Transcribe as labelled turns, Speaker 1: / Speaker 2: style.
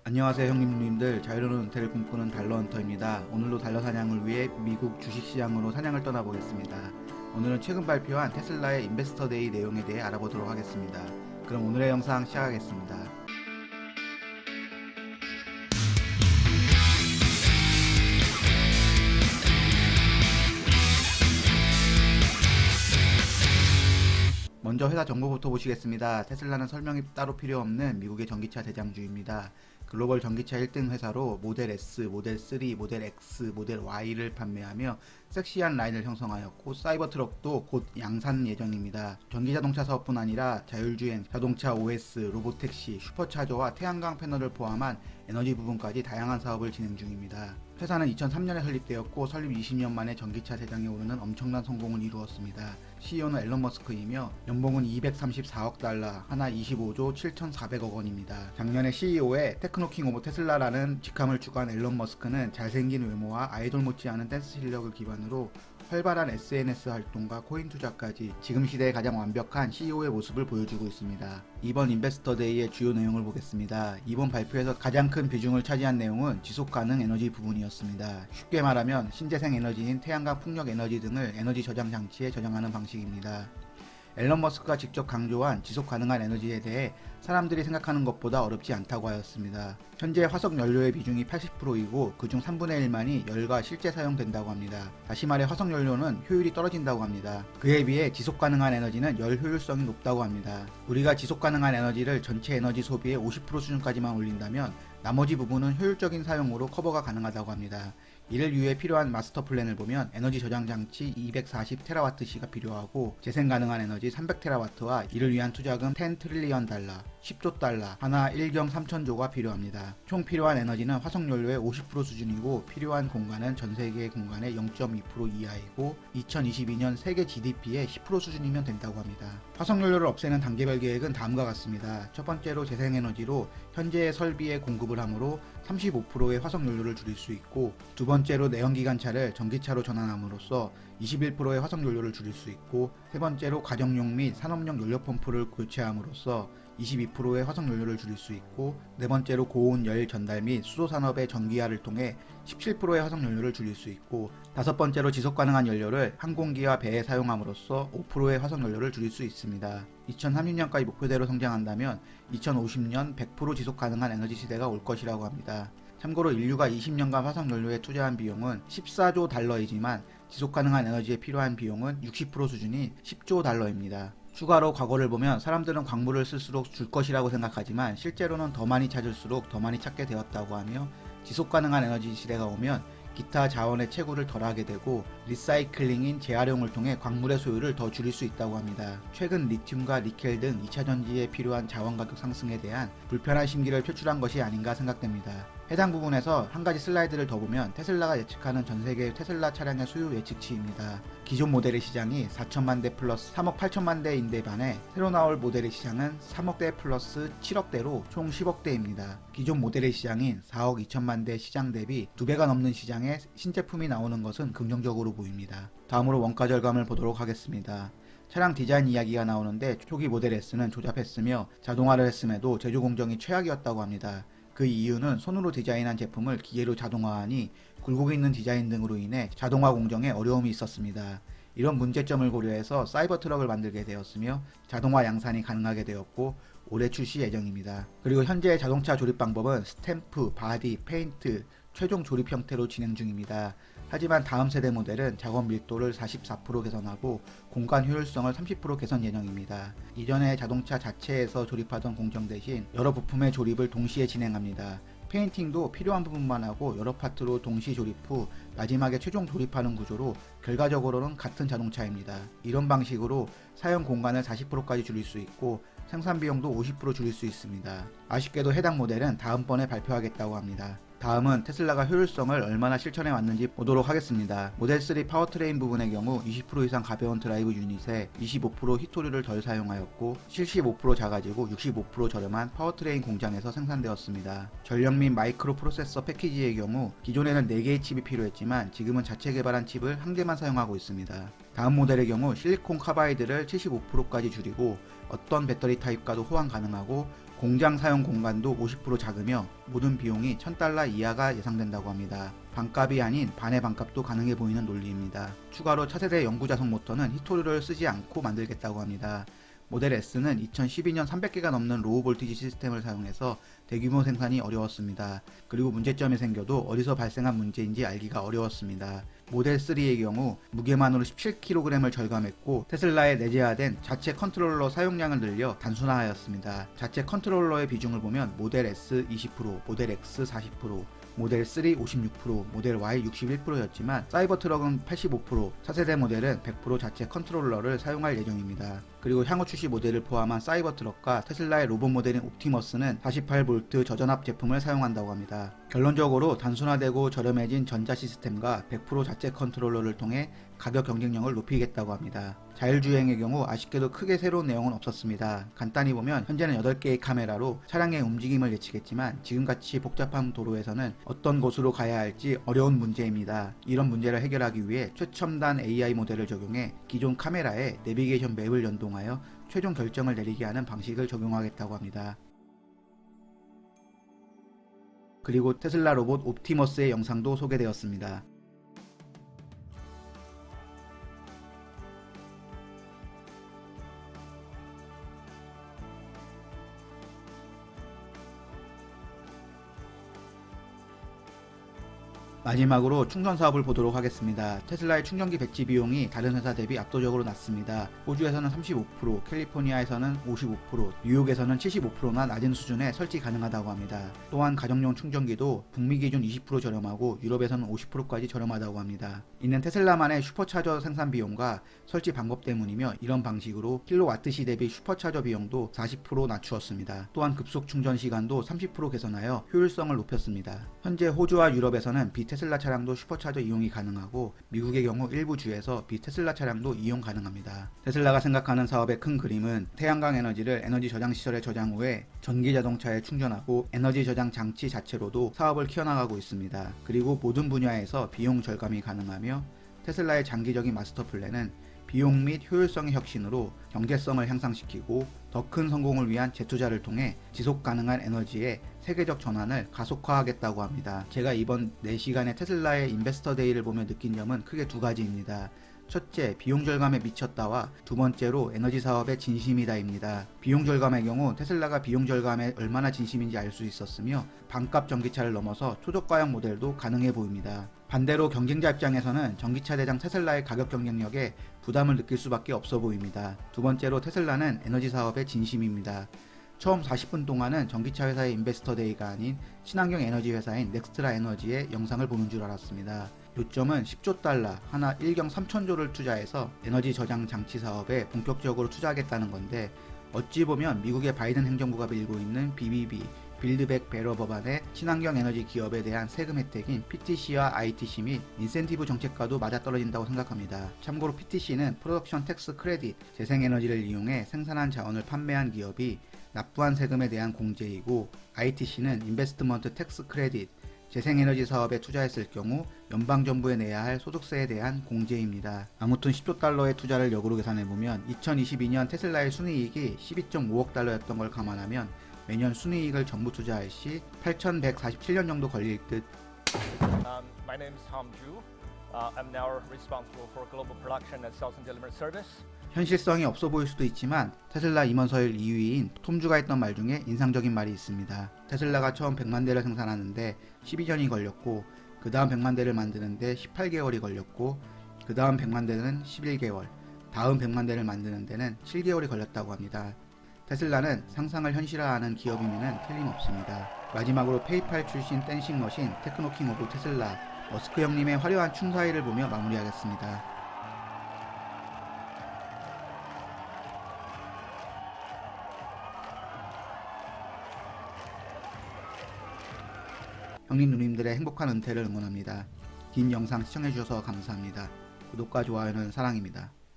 Speaker 1: 안녕하세요 형님들, 자유로운 은퇴를 꿈꾸는 달러헌터입니다. 오늘도 달러 사냥을 위해 미국 주식시장으로 사냥을 떠나보겠습니다. 오늘은 최근 발표한 테슬라의 인베스터 데이 내용에 대해 알아보도록 하겠습니다. 그럼 오늘의 영상 시작하겠습니다. 먼저 회사 정보부터 보시겠습니다. 테슬라는 설명이 따로 필요 없는 미국의 전기차 대장주입니다. 글로벌 전기차 1등 회사로 모델 S, 모델 3, 모델 X, 모델 Y를 판매하며 섹시한 라인을 형성하였고 사이버 트럭도 곧 양산 예정입니다. 전기자동차 사업뿐 아니라 자율주행, 자동차 OS, 로보택시, 슈퍼차저와 태양광 패널을 포함한 에너지 부분까지 다양한 사업을 진행 중입니다. 회사는 2003년에 설립되었고 설립 20년 만에 전기차 대장에 오르는 엄청난 성공을 이루었습니다. CEO는 앨런 머스크이며 연봉은 234억 달러, 하나 25조 7,400억 원입니다. 작년에 CEO의 테크노킹 오브 테슬라라는 직함을 추구한 앨런 머스크는 잘생긴 외모와 아이돌 못지않은 댄스 실력을 기반으로 활발한 SNS 활동과 코인 투자까지 지금 시대의 가장 완벽한 CEO의 모습을 보여주고 있습니다. 이번 인베스터 데이의 주요 내용을 보겠습니다. 이번 발표에서 가장 큰 비중을 차지한 내용은 지속가능 에너지 부분이었습니다. 쉽게 말하면 신재생 에너지인 태양광 풍력 에너지 등을 에너지 저장 장치에 저장하는 방식입니다. 앨런 머스크가 직접 강조한 지속 가능한 에너지에 대해 사람들이 생각하는 것보다 어렵지 않다고 하였습니다. 현재 화석 연료의 비중이 80%이고 그중 3분의 1만이 열과 실제 사용된다고 합니다. 다시 말해 화석 연료는 효율이 떨어진다고 합니다. 그에 비해 지속 가능한 에너지는 열 효율성이 높다고 합니다. 우리가 지속 가능한 에너지를 전체 에너지 소비의 50% 수준까지만 올린다면 나머지 부분은 효율적인 사용으로 커버가 가능하다고 합니다. 이를 위해 필요한 마스터 플랜을 보면 에너지 저장 장치 240TWh가 필요하고 재생 가능한 에너지 300TW와 이를 위한 투자금 10 트릴리언 달러, 10조 달러, 하나 1경 3천조가 필요합니다. 총 필요한 에너지는 화석연료의 50% 수준이고 필요한 공간은 전 세계의 공간의 0.2% 이하이고 2022년 세계 GDP의 10% 수준이면 된다고 합니다. 화석연료를 없애는 단계별 계획은 다음과 같습니다. 첫 번째로 재생에너지로 현재의 설비에 공급을 하므로 35%의 화석연료를 줄일 수 있고 두 번째로 내연기관차를 전기차로 전환함으로써 21%의 화석연료를 줄일 수 있고 세 번째로 가정용 및 산업용 연료펌프를 교체함으로써 22%의 화석연료를 줄일 수 있고 네 번째로 고온 열 전달 및 수소산업의 전기화를 통해 17%의 화석연료를 줄일 수 있고 다섯 번째로 지속가능한 연료를 항공기와 배에 사용함으로써 5%의 화석연료를 줄일 수 있습니다. 2030년까지 목표대로 성장한다면 2050년 100% 지속가능한 에너지 시대가 올 것이라고 합니다. 참고로 인류가 20년간 화석연료에 투자한 비용은 14조 달러이지만 지속가능한 에너지에 필요한 비용은 60% 수준인 10조 달러입니다. 추가로 과거를 보면 사람들은 광물을 쓸수록 줄 것이라고 생각하지만 실제로는 더 많이 찾을수록 더 많이 찾게 되었다고 하며 지속가능한 에너지 시대가 오면 기타 자원의 채굴을 덜하게 되고 리사이클링인 재활용을 통해 광물의 소유를 더 줄일 수 있다고 합니다. 최근 리튬과 니켈 등 2차 전지에 필요한 자원 가격 상승에 대한 불편한 심기를 표출한 것이 아닌가 생각됩니다. 해당 부분에서 한 가지 슬라이드를 더 보면 테슬라가 예측하는 전세계 테슬라 차량의 수요 예측치입니다. 기존 모델의 시장이 4천만 대 플러스 3억 8천만 대인데 반해 새로 나올 모델의 시장은 3억 대 플러스 7억 대로 총 10억 대입니다. 기존 모델의 시장인 4억 2천만 대 시장 대비 2배가 넘는 시장에 신제품이 나오는 것은 긍정적으로 보입니다. 다음으로 원가 절감을 보도록 하겠습니다. 차량 디자인 이야기가 나오는데 초기 모델 S는 조잡했으며 자동화를 했음에도 제조 공정이 최악이었다고 합니다. 그 이유는 손으로 디자인한 제품을 기계로 자동화하니 굴곡이 있는 디자인 등으로 인해 자동화 공정에 어려움이 있었습니다. 이런 문제점을 고려해서 사이버 트럭을 만들게 되었으며 자동화 양산이 가능하게 되었고 올해 출시 예정입니다. 그리고 현재의 자동차 조립 방법은 스탬프, 바디, 페인트, 최종 조립 형태로 진행 중입니다. 하지만 다음 세대 모델은 작업 밀도를 44% 개선하고 공간 효율성을 30% 개선 예정입니다. 이전에 자동차 자체에서 조립하던 공정 대신 여러 부품의 조립을 동시에 진행합니다. 페인팅도 필요한 부분만 하고 여러 파트로 동시 조립 후 마지막에 최종 조립하는 구조로 결과적으로는 같은 자동차입니다. 이런 방식으로 사용 공간을 40%까지 줄일 수 있고 생산 비용도 50% 줄일 수 있습니다. 아쉽게도 해당 모델은 다음번에 발표하겠다고 합니다. 다음은 테슬라가 효율성을 얼마나 실천해 왔는지 보도록 하겠습니다. 모델 3 파워트레인 부분의 경우 20% 이상 가벼운 드라이브 유닛에 25% 히토류를 덜 사용하였고 75% 작아지고 65% 저렴한 파워트레인 공장에서 생산되었습니다. 전력 및 마이크로 프로세서 패키지의 경우 기존에는 4개의 칩이 필요했지만 지금은 자체 개발한 칩을 1개만 사용하고 있습니다. 다음 모델의 경우 실리콘 카바이드를 75%까지 줄이고 어떤 배터리 타입과도 호환 가능하고 공장 사용 공간도 50% 작으며 모든 비용이 $1000 이하가 예상된다고 합니다. 반값이 아닌 반의 반값도 가능해 보이는 논리입니다. 추가로 차세대 영구자석 모터는 히토류를 쓰지 않고 만들겠다고 합니다. 모델 S는 2012년 300개가 넘는 로우 볼티지 시스템을 사용해서 대규모 생산이 어려웠습니다. 그리고 문제점이 생겨도 어디서 발생한 문제인지 알기가 어려웠습니다. 모델 3의 경우 무게만으로 17kg을 절감했고 테슬라에 내재화된 자체 컨트롤러 사용량을 늘려 단순화하였습니다. 자체 컨트롤러의 비중을 보면 모델 S 20%, 모델 X 40%, 모델 3 56%, 모델 Y 61%였지만 사이버 트럭은 85%, 차세대 모델은 100% 자체 컨트롤러를 사용할 예정입니다. 그리고 향후 출시 모델을 포함한 사이버 트럭과 테슬라의 로봇 모델인 옵티머스는 48V 저전압 제품을 사용한다고 합니다. 결론적으로 단순화되고 저렴해진 전자 시스템과 100% 자체 컨트롤러를 통해 가격 경쟁력을 높이겠다고 합니다. 자율주행의 경우 아쉽게도 크게 새로운 내용은 없었습니다. 간단히 보면 현재는 8개의 카메라로 차량의 움직임을 예측했지만 지금같이 복잡한 도로에서는 어떤 곳으로 가야 할지 어려운 문제입니다. 이런 문제를 해결하기 위해 최첨단 AI 모델을 적용해 기존 카메라에 내비게이션 맵을 연동하여 최종 결정을 내리게 하는 방식을 적용하겠다고 합니다. 그리고 테슬라 로봇 옵티머스의 영상도 소개되었습니다. 마지막으로 충전 사업을 보도록 하겠습니다. 테슬라의 충전기 배치 비용이 다른 회사 대비 압도적으로 낮습니다. 호주에서는 35%, 캘리포니아에서는 55%, 뉴욕에서는 75%나 낮은 수준에 설치 가능하다고 합니다. 또한 가정용 충전기도 북미 기준 20% 저렴하고 유럽에서는 50%까지 저렴하다고 합니다. 이는 테슬라만의 슈퍼차저 생산 비용과 설치 방법 때문이며 이런 방식으로 킬로와트시 대비 슈퍼차저 비용도 40% 낮추었습니다. 또한 급속 충전 시간도 30% 개선하여 효율성을 높였습니다. 현재 호주와 유럽에서는 비테슬라 차량도 슈퍼차저 이용이 가능하고 미국의 경우 일부 주에서 비테슬라 차량도 이용 가능합니다. 테슬라가 생각하는 사업의 큰 그림은 태양광 에너지를 에너지 저장 시설에 저장 후에 전기 자동차에 충전하고 에너지 저장 장치 자체로도 사업을 키워나가고 있습니다. 그리고 모든 분야에서 비용 절감이 가능하며 테슬라의 장기적인 마스터 플랜은 비용 및 효율성의 혁신으로 경제성을 향상시키고 더 큰 성공을 위한 재투자를 통해 지속 가능한 에너지의 세계적 전환을 가속화하겠다고 합니다. 제가 이번 4시간의 테슬라의 인베스터 데이를 보며 느낀 점은 크게 두 가지입니다. 첫째, 비용 절감에 미쳤다와 두 번째로 에너지 사업에 진심이다입니다. 비용 절감의 경우 테슬라가 비용 절감에 얼마나 진심인지 알 수 있었으며 반값 전기차를 넘어서 초저가형 모델도 가능해 보입니다. 반대로 경쟁자 입장에서는 전기차 대장 테슬라의 가격 경쟁력에 부담을 느낄 수밖에 없어 보입니다. 두 번째로 테슬라는 에너지 사업에 진심입니다. 처음 40분 동안은 전기차 회사의 인베스터 데이가 아닌 친환경 에너지 회사인 넥스트라 에너지의 영상을 보는 줄 알았습니다. 요점은 10조 달러, 하나 1경 3천조를 투자해서 에너지 저장 장치 사업에 본격적으로 투자하겠다는 건데 어찌 보면 미국의 바이든 행정부가 밀고 있는 BBB, 빌드백 베러 법안의 친환경 에너지 기업에 대한 세금 혜택인 PTC와 ITC 및 인센티브 정책과도 맞아떨어진다고 생각합니다. 참고로 PTC는 프로덕션 텍스 크레딧, 재생에너지를 이용해 생산한 자원을 판매한 기업이 납부한 세금에 대한 공제이고 ITC는 인베스트먼트 텍스 크레딧, 재생에너지 사업에 투자했을 경우 연방정부에 내야 할 소득세에 대한 공제입니다. 아무튼 10조 달러의 투자를 역으로 계산해보면 2022년 테슬라의 순이익이 12.5억 달러였던 걸 감안하면 매년 순이익을 전부 투자할 시 8,147년 정도 걸릴 듯.
Speaker 2: My name is Tom Ju. I'm now responsible for global production and sales and delivery service.
Speaker 1: 현실성이 없어 보일 수도 있지만 테슬라 임원서열 2위인 톰주가 했던 말 중에 인상적인 말이 있습니다. 테슬라가 처음 100만 대를 생산하는데 12년이 걸렸고 그 다음 100만 대를 만드는데 18개월이 걸렸고 그 다음 100만 대는 11개월, 다음 100만 대를 만드는 데는 7개월이 걸렸다고 합니다. 테슬라는 상상을 현실화하는 기업임에는 틀림없습니다. 마지막으로 페이팔 출신 댄싱 머신 테크노킹 오브 테슬라 머스크 형님의 화려한 춤사위를 보며 마무리하겠습니다. 형님 누님들의 행복한 은퇴를 응원합니다. 긴 영상 시청해주셔서 감사합니다. 구독과 좋아요는 사랑입니다.